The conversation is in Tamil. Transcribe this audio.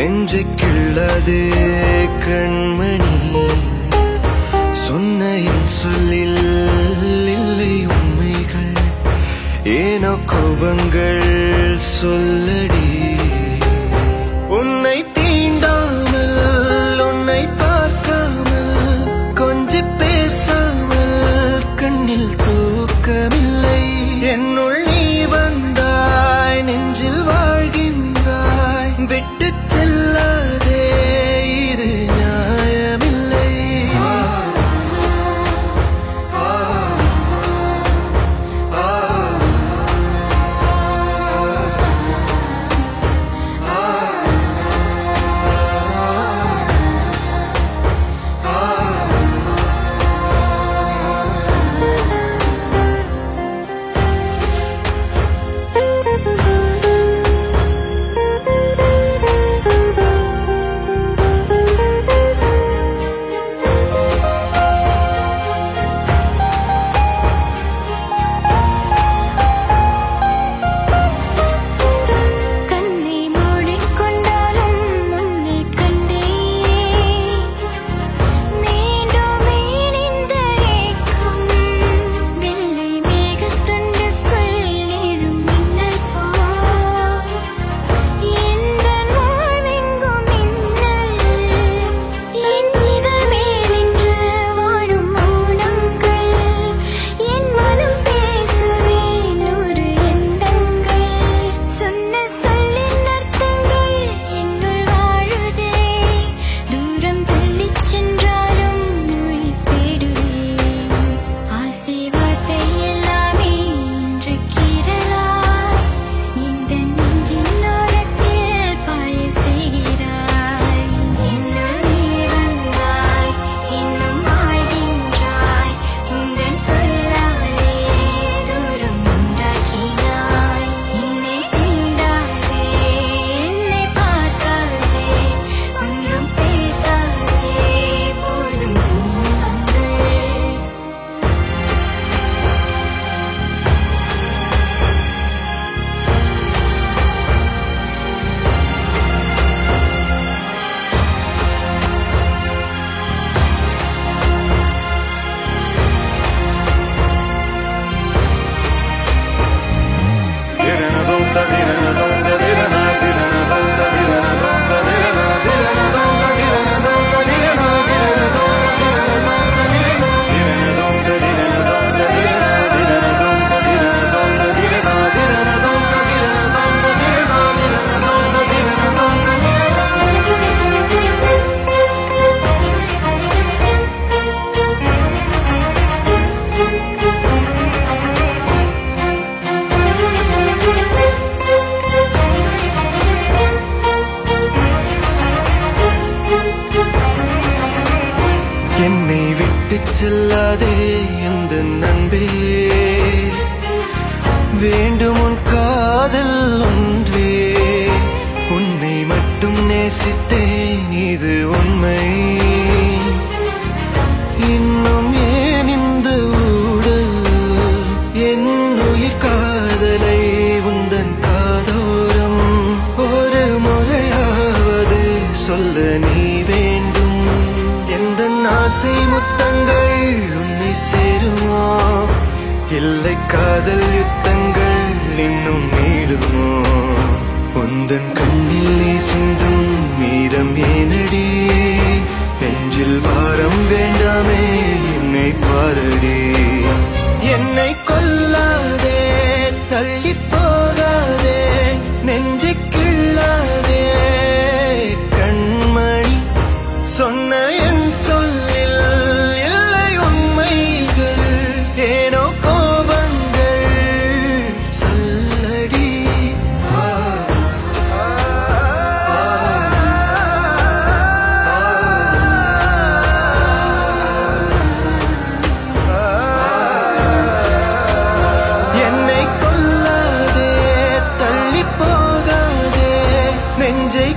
நெஞ்சை கிள்ளதே கண்மணி சொன்ன என் சொல்லில் இல்லை உண்மைகள் ஏனோ கோபங்கள் சொல்லடி உன்னை தீண்டாமல் உன்னை பார்க்காமல் கொஞ்சி பேசாமல் கண்ணில் தூக்கமில்லை என்னுள் நீ வந்தாய் நெஞ்சில் வாழ்கின்றாய் விட்டு செல்லாதே இது நியாயமில்லை என்னை விட்டு செல்லாதே இந்த நண்பே வேண்டும் உன் காதல் ஒன்றே உன்னை மட்டும் நேசித்தேன் இது உண்மை இன்னும் ஏன் இந்த ஊடல் என் உயிர் காதலை உந்தன் காதோரம் ஒரு முறையாவது சொல்ல நீ வேண்டும் எந்த ஆசை முத்தங்கள் உன்னை சேருமோ இல்லை காதல் யுத்தங்கள் இன்னும் நீடுமோ உந்தன் கண்ணில் சிந்தும் மீரம் ஏனடி நெஞ்சில் பாரம் வேண்டாமே என்னை பாரடி என்னை கொல்லாதே தள்ளி போகாதே நெஞ்சை கிள்ளாதே கண்மணி சொன்ன என் சொல்லில் இல்லை உண்மைகள் ஏனோ கோபங்கள் சொல்லடி என்னை கொல்லாதே தள்ளி போகாதே நெஞ்சை